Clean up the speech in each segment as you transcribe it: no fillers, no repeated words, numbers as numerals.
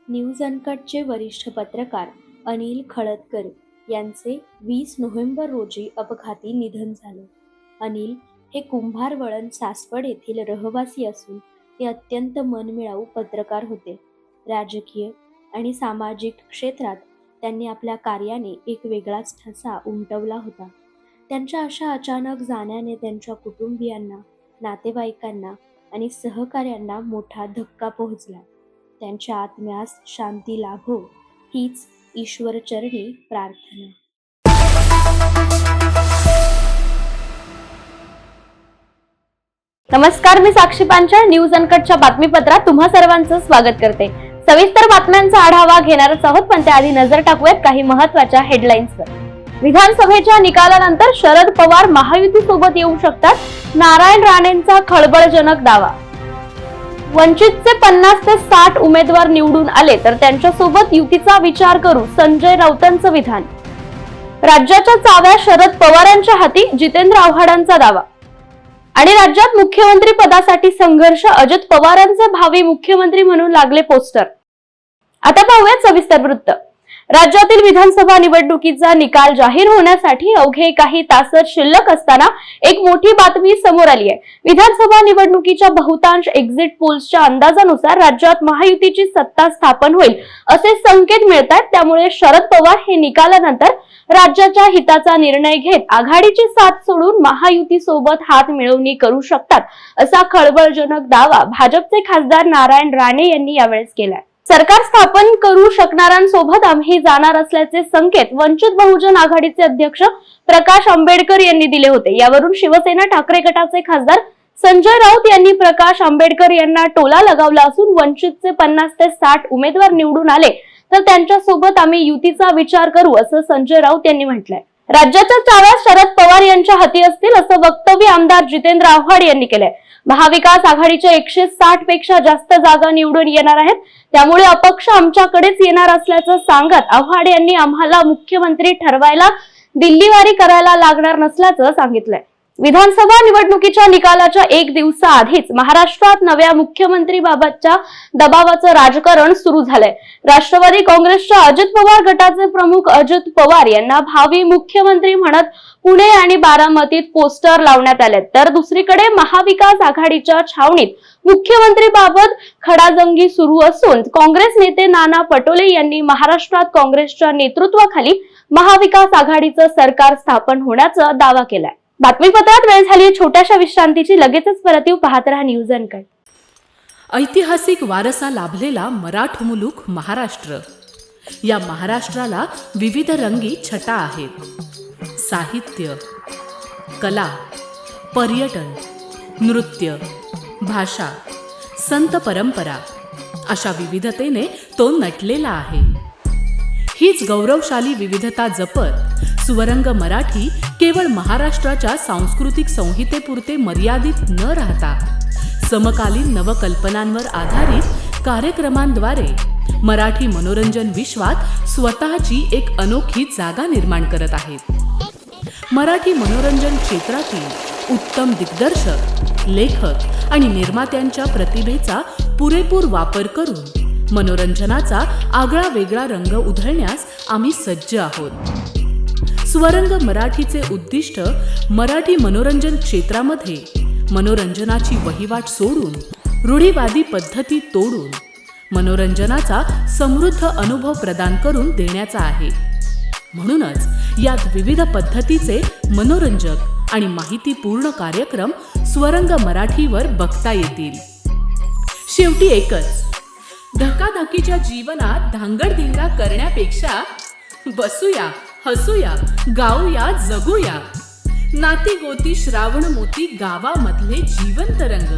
News अनकटचे वरिष्ठ पत्रकार अनिल खळदकर यांचे 20 नोव्हेंबर रोजी अपघाती निधन झाले. अनिल हे कुंभारवळण सासवड येथील रहिवासी असून ते अत्यंत मनमिळाऊ पत्रकार होते. राजकीय आणि सामाजिक क्षेत्रात त्यांनी आपल्या कार्याने एक वेगळाच ठसा उमटवला होता. त्यांच्या अशा अचानक जाण्याने त्यांच्या कुटुंबियांना, नातेवाईकांना आणि सहकाऱ्यांना मोठा धक्का पोहोचला. त्यांच्या आत्म्यास शांती लाभो हीच ईश्वरचरणी प्रार्थना. नमस्कार, मी साक्षी पांचाळ न्यूज अनकटच्या बातमीपत्रात तुम्हा सर्वांचं स्वागत करते. सविस्तर बातम्यांचा आढावा घेणारच आहोत, पण त्याआधी नजर टाकूयात काही महत्त्वाच्या हेडलाईन्सवर. विधानसभेच्या निकालानंतर शरद पवार महायुती सोबत येऊ शकतात, नारायण राणेंचा खळबळजनक दावा. वंचितचे 50 ते 60 उमेदवार निवडून आले तर त्यांच्यासोबत युतीचा विचार करू, संजय राऊतांचं विधान. राज्याच्या चाव्या शरद पवारांच्या हाती, जितेंद्र आव्हाडांचा दावा. आणि राज्यात मुख्यमंत्री पदासाठी संघर्ष, अजित पवारांचे भावी मुख्यमंत्री म्हणून लागले पोस्टर. आता पाहूयात सविस्तर वृत्त. राज्यातील विधानसभा निवडणुकीचा निकाल जाहीर होण्यासाठी अवघे काही तासच शिल्लक असताना एक मोठी बातमी समोर आली आहे. विधानसभा निवडणुकीच्या बहुतांश एक्झिट पोल्सच्या अंदाजानुसार राज्यात महायुतीची सत्ता स्थापन होईल असे संकेत मिळत आहेत. त्यामुळे शरद पवार हे निकालानंतर राज्याच्या हिताचा निर्णय घेत आघाडीची साथ सोडून महायुती सोबत हात मिळवणी करू शकतात, असा खळबळजनक दावा भाजपचे खासदार नारायण राणे यांनी यावेळेस केलाय. सरकार स्थापन करू शकणाऱ्यांसोबत आम्ही जाणार असल्याचे संकेत वंचित बहुजन आघाडीचे अध्यक्ष प्रकाश आंबेडकर यांनी दिले होते. यावरून शिवसेना ठाकरे गटाचे खासदार संजय राऊत यांनी प्रकाश आंबेडकर यांना टोला लगावला असून वंचितचे 50 ते 60 उमेदवार निवडून आले तर त्यांच्यासोबत आम्ही युतीचा विचार करू, असं संजय राऊत यांनी म्हटलंय. राज्याच्या चाव्या शरद पवार यांच्या हाती असतील असं वक्तव्य आमदार जितेंद्र आव्हाड यांनी केलंय. महाविकास आघाडीच्या 160 पेक्षा जास्त जागा निवडून येणार आहेत, त्यामुळे अपक्ष आमच्याकडेच येणार असल्याचं सांगत आव्हाड यांनी आम्हाला मुख्यमंत्री ठरवायला दिल्लीवारी करायला लागणार नसल्याचं सांगितलंय. विधानसभा निवडणुकीच्या निकालाच्या एक दिवसाआधीच महाराष्ट्रात नव्या मुख्यमंत्रीबाबतच्या दबावाचं राजकारण सुरू झालंय. राष्ट्रवादी काँग्रेसच्या अजित पवार गटाचे प्रमुख अजित पवार यांना भावी मुख्यमंत्री म्हणत पुणे आणि बारामतीत पोस्टर लावण्यात आले, तर दुसरीकडे महाविकास आघाडीच्या छावणीत मुख्यमंत्रीबाबत खडाजंगी सुरू असून काँग्रेस नेते नाना पटोले यांनी महाराष्ट्रात काँग्रेसच्या नेतृत्वाखाली महाविकास आघाडीचं सरकार स्थापन होण्याचा दावा केलाय. बातमीपत्रात वेळ झाली छोट्याशा विश्रांतीची. लगेचच परत येऊ. पाहत रहा न्यूज अनकट. ऐतिहासिक वारसा लाभलेला मराठ मुलूक महाराष्ट्र. या महाराष्ट्राला विविध रंगी छटा आहेत. साहित्य, कला, पर्यटन, नृत्य, भाषा, संत परंपरा अशा विविधतेने तो नटलेला आहे. हीच गौरवशाली विविधता जपत सुवरंग मराठी केवळ महाराष्ट्राच्या सांस्कृतिक संहितेपुरते मर्यादित न राहता समकालीन नवकल्पनांवर आधारित कार्यक्रमांद्वारे मराठी मनोरंजन विश्वात स्वतःची एक अनोखी जागा निर्माण करत आहेत. मराठी मनोरंजन क्षेत्रातील उत्तम दिग्दर्शक, लेखक आणि निर्मात्यांच्या प्रतिभेचा पुरेपूर वापर करून मनोरंजनाचा आगळा वेगळा रंग उधळण्यास आम्ही सज्ज आहोत. स्वरंग मराठीचे उद्दिष्ट मराठी मनोरंजन क्षेत्रामध्ये मनोरंजनाची वहिवाट सोडून, रूढीवादी पद्धती तोडून मनोरंजनाचा समृद्ध अनुभव प्रदान करून देण्याचा आहे. म्हणूनच यात विविध पद्धतीचे मनोरंजक आणि माहितीपूर्ण कार्यक्रम स्वरंग मराठीवर बघता येतील. शेवटी एकच, धकाधकीच्या जीवनात धांगडधिंगा करण्यापेक्षा बसूया, हसूया, गाऊया, जगूया. नाती गोती श्रावण मोती गावामधले जीवंत रंग.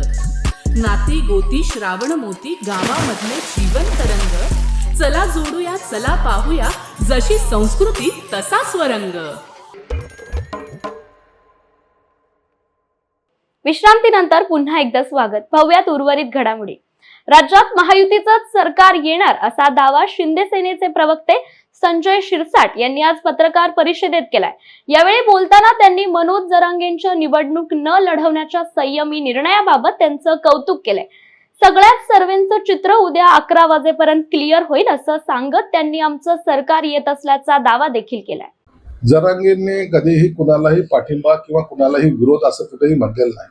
नाती गोती श्रावण मोती गावामधले जीवंत रंग. चला जोडूया, चला पाहूया, जशी संस्कृती तसा स्वरंग. विश्रांतीनंतर पुन्हा एकदा स्वागत. पाहूयात उर्वरित घडामोडी. राज्यात महायुतीचंच सरकार येणार असा दावा शिंदे सेनेचे प्रवक्ते संजय शिरसाट यांनी आज पत्रकार परिषदेत केलाय. यावेळी बोलताना त्यांनी मनोज जरांगेंच्या निवडणूक न लढवण्याच्या संयमी निर्णयाबाबत त्यांचं कौतुक केलंय. सगळ्याच सर्वेंचं चित्र उद्या 11 वाजेपर्यंत क्लिअर होईल असं सांगत त्यांनी आमचं सरकार येत असल्याचा दावा देखील केलाय. जरांगेंनी कधीही कुणालाही पाठिंबा किंवा कुणालाही विरोध असं कुठेही म्हटलेलं नाही.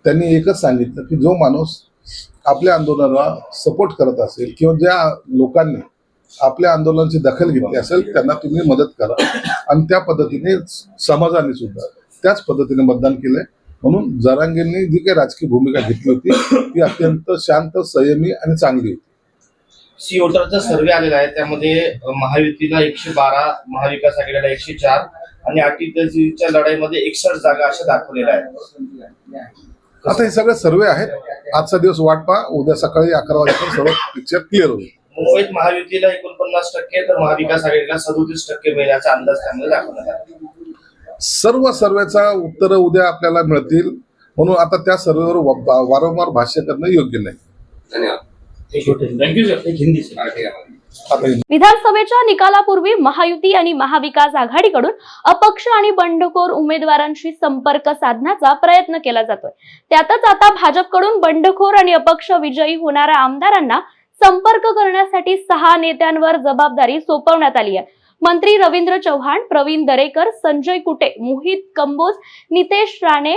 त्यांनी एकच सांगितलं की जो माणूस आपल्या आंदोलनाला सपोर्ट करत असेल किंवा ज्या लोकांनी आपल्या आंदोलनाची दखल घेतली असेल त्यांना तुम्ही मदत करा, आणि त्या पद्धतीने समाजाने सुद्धा त्याच पद्धतीने मतदान केलंय. म्हणून जरांगेंनी जी काही राजकीय भूमिका घेतली होती ती अत्यंत शांत, संयमी आणि चांगली होती. वोटरचा सर्वे आलेला आहे, त्यामध्ये महायुतीला 112, महाविकास आघाडीला 104 आणि अटीतटीच्या लढाईमध्ये 61 जागा अशा दाखवलेल्या आहेत. आता हे सगळे सर्वे आहेत. आजचा दिवस वाट पहा, उद्या सकाळी 11 वाजेपर्यंत सर्व पिक्चर क्लिअर होईल. मुंबईत महायुतीला 49% तर महाविकास आघाडीला 37% मिळण्याचा अंदाज त्यामध्ये दाखवण्यात आला. सर्व सर्वेचा उत्तर उद्या आपल्याला मिळतील, म्हणून आता त्या सर्वेवर वारंवार भाष्य करणं योग्य नाही. Thank you sir. विधानसभेच्या निकालापूर्वी महायुती आणि महाविकास आघाडीकडून अपक्ष आणि बंडखोर उमेदवारांशी संपर्क साधण्याचा प्रयत्न केला जातोय. त्यातच आता भाजपकडून बंडखोर आणि अपक्ष विजयी होणाऱ्या आमदारांना संपर्क करण्यासाठी 6 नेत्यांवर जबाबदारी सोपवण्यात आली आहे. मंत्री रवींद्र चव्हाण, प्रवीण दरेकर, संजय कुटे, मोहित कंबोज, नितेश राणे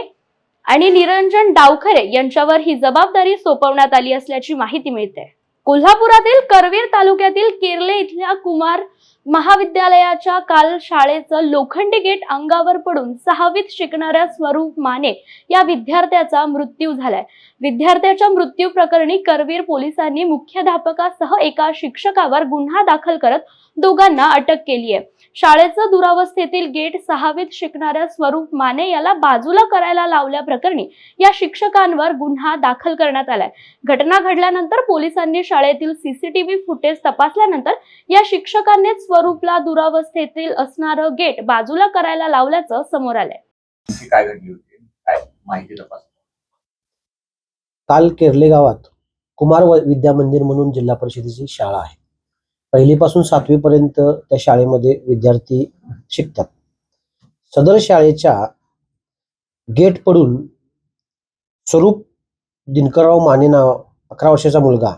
आणि निरंजन डावखरे यांच्यावर ही जबाबदारी सोपवण्यात आली असल्याची माहिती मिळते. कोल्हापुरातील करवीर तालुक्यातील केर्ले इथल्या कुमार महाविद्यालयाच्या काल शाळेचं लोखंडी गेट अंगावर पडून 6वीत शिकणाऱ्या स्वरूप माने या विद्यार्थ्याचा मृत्यू झालाय. विद्यार्थ्याच्या मृत्यू प्रकरणी करवीर पोलिसांनी मुख्याध्यापकासह एका शिक्षकावर गुन्हा दाखल करत दोघांना अटक केली आहे. शाळेचं दुरावस्थेतील गेट 6वीत शिकणाऱ्या स्वरूप माने याला बाजूला करायला लावल्याप्रकरणी या शिक्षकांवर गुन्हा दाखल करण्यात आलाय. घटना घडल्यानंतर पोलिसांनी शाळेतील सीसीटीव्ही फुटेज तपासल्यानंतर या शिक्षकांनी स्वरूपला दुरावस्थेतील असणारं गेट बाजूला करायला लावल्याचं समोर आलंय. काय घडली होती, काय माहिती तपास? काल केर्ले गावात कुमार विद्या मंदिर म्हणून जिल्हा परिषदेची शाळा आहे. 1ली पासून 7वी पर्यंत त्या शाळेमध्ये विद्यार्थी शिकतात. सदर शाळेच्या गेट पडून स्वरूप दिनकरराव माने नाव 11 वर्षाचा मुलगा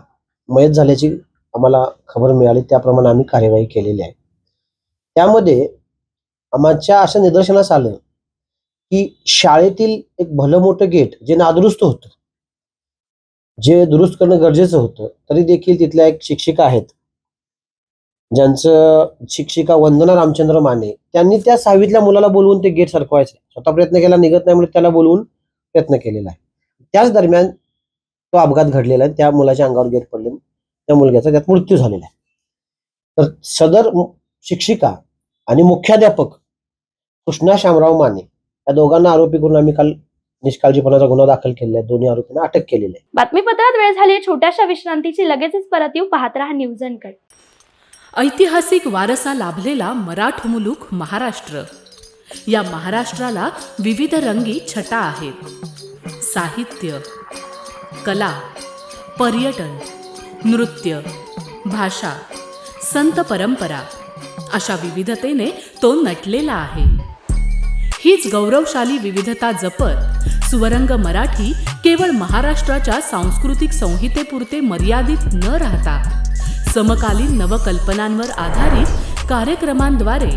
मयत झाल्याची आम्हाला खबर मिळाली. त्याप्रमाणे आम्ही कार्यवाही केलेली आहे. त्यामध्ये आमच्या असं निदर्शनास आलं की शाळेतील एक भलं मोठं गेट जे नादुरुस्त होतं, जे दुरुस्त करणं गरजेचं होतं, तरी देखील तिथल्या एक शिक्षिका आहेत ज्यांचं शिक्षिका वंदना रामचंद्र माने, त्यांनी त्या 6वीतल्या मुलाला बोलवून ते गेट सरकवायचं स्वतः प्रयत्न केला, निघत नाही म्हणून त्याला बोलवून प्रयत्न केलेला आहे. त्याच दरम्यान तो अपघात घडलेला आहे. त्या मुलाच्या अंगावर गेट पडले, त्या मुलग्याचा त्यात मृत्यू झालेला आहे. तर सदर शिक्षिका आणि मुख्याध्यापक कृष्णा शामराव माने या दोघांना आरोपी करून आम्ही काल निष्काळजीपणाचा गुन्हा दाखल केलेला आहे. दोन्ही आरोपींना अटक केलेली आहे. बातमीपत्रात वेळ झाली छोट्याशा विश्रांतीची. लगेचच परत येऊ. पाहत रहा न्यूज अनकट. ऐतिहासिक वारसा लाभलेला मराठ मुलूक महाराष्ट्र. या महाराष्ट्राला विविध रंगी छटा आहेत. साहित्य, कला, पर्यटन, नृत्य, भाषा, संत परंपरा अशा विविधतेने तो नटलेला आहे. हीच गौरवशाली विविधता जपत स्वरंग मराठी केवळ महाराष्ट्राच्या सांस्कृतिक संहितेपुरते मर्यादित न राहता समकालीन नवकल्पनांवर आधारित कार्यक्रमांद्वारे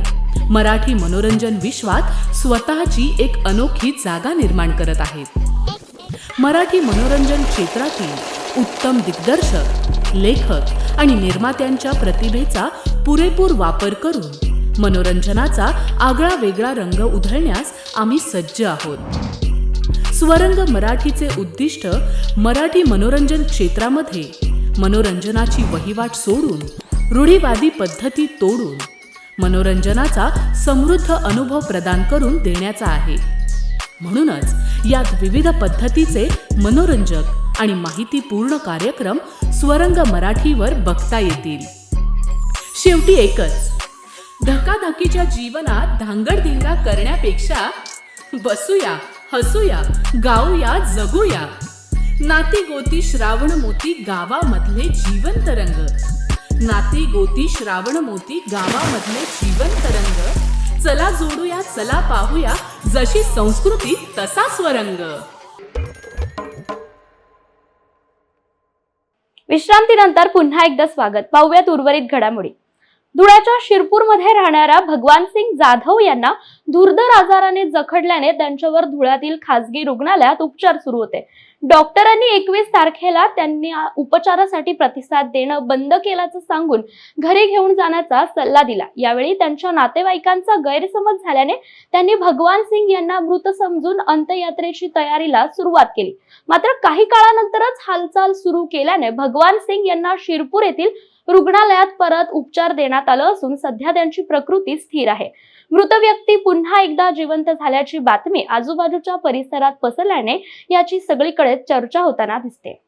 मराठी मनोरंजन विश्वात स्वतःची एक अनोखी जागा निर्माण करत आहेत. मराठी मनोरंजन क्षेत्रातील उत्तम दिग्दर्शक, लेखक आणि निर्मात्यांच्या प्रतिभेचा पुरेपूर वापर करून मनोरंजनाचा आगळा वेगळा रंग उधळण्यास आम्ही सज्ज आहोत. स्वरंग मराठीचे उद्दिष्ट मराठी मनोरंजन क्षेत्रामध्ये मनोरंजनाची वहिवाट सोडून, रूढीवादी पद्धती तोडून मनोरंजनाचा समृद्ध अनुभव प्रदान करून देण्याचा आहे. म्हणूनच यात विविध पद्धतीचे मनोरंजक आणि माहितीपूर्ण कार्यक्रम स्वरंग मराठीवर बघता येतील. शेवटी एकच, धकाधकीच्या जीवनात धांगडधिंगा करण्यापेक्षा बसूया, हसूया, गाऊया, जगूया. नाती गोती श्रावण मोती गावामधले जीवंत रंग. नाती गोती श्रावण मोती गावामधले जीवंत रंग. चला जोडूया, चला पाहूया, जशी संस्कृती तसा स्वरंग. विश्रांतीनंतर पुन्हा एकदा स्वागत. पाहूयात उर्वरित घडामोडी. धुळ्याच्या शिरपूरमध्ये राहणाऱ्या भगवान सिंग जाधव यांना दुर्धर आजाराने जखडल्याने त्यांच्यावर धुळ्यातील खासगी रुग्णालयात उपचार सुरू होते. डॉक्टरांनी 21 तारखेला त्यांनी उपचारासाठी प्रतिसाद देणं बंद केल्याचं सांगून घरी घेऊन जाण्याचा सल्ला दिला. यावेळी त्यांच्या नातेवाईकांचा गैरसमज झाल्याने त्यांनी भगवान सिंग यांना मृत समजून अंत्ययात्रेची तयारीला सुरुवात केली. मात्र काही काळानंतरच हालचाल सुरू केल्याने भगवान सिंग यांना शिरपूर येथील रुग्णालयात परत उपचार देण्यात आलं असून सध्या त्यांची प्रकृती स्थिर आहे. मृत व्यक्ती पुन्हा एकदा जिवंत झाल्याची बातमी आजूबाजूच्या परिसरात पसरल्याने याची सगळीकडे चर्चा होताना दिसते.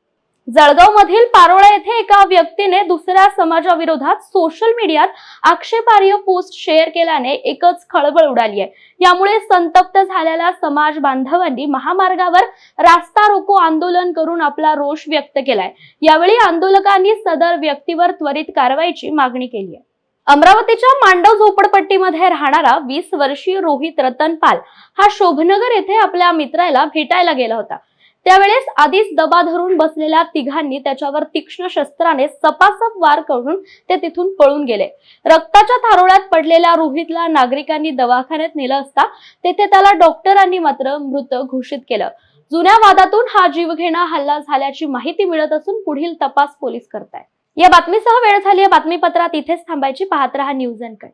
जळगाव मधील पारोळा येथे एका व्यक्तीने दुसऱ्या समाजाविरोधात सोशल मीडियात आक्षेपार्ह पोस्ट शेअर केल्याने एकच खळबळ उडाली आहे. यामुळे संतप्त झालेल्या समाज बांधवांनी महामार्गावर रास्ता रोको आंदोलन करून आपला रोष व्यक्त केलाय. यावेळी आंदोलकांनी सदर व्यक्तीवर त्वरित कारवाईची मागणी केली आहे. अमरावतीच्या मांडव झोपडपट्टीमध्ये राहणारा 20 वर्षीय रोहित रतन पाल हा शोभनगर येथे आपल्या मित्राला भेटायला गेला होता. त्यावेळेस आधीच दबा धरून बसलेल्या तिघांनी त्याच्यावर तीक्ष्ण शस्त्राने सपासप वार करून ते तिथून पळून गेले. रक्ताच्या थारोळ्यात पडलेल्या रोहितला नागरिकांनी दवाखान्यात नेलं असता तेथे त्याला डॉक्टरांनी मात्र मृत घोषित केलं. जुन्या वादातून हा जीवघेणा हल्ला झाल्याची माहिती मिळत असून पुढील तपास पोलीस करतायत. या बातमीसह वेळ झाली. या बातमीपत्रात इथेच थांबायची. पाहत रहा न्यूज अनकट.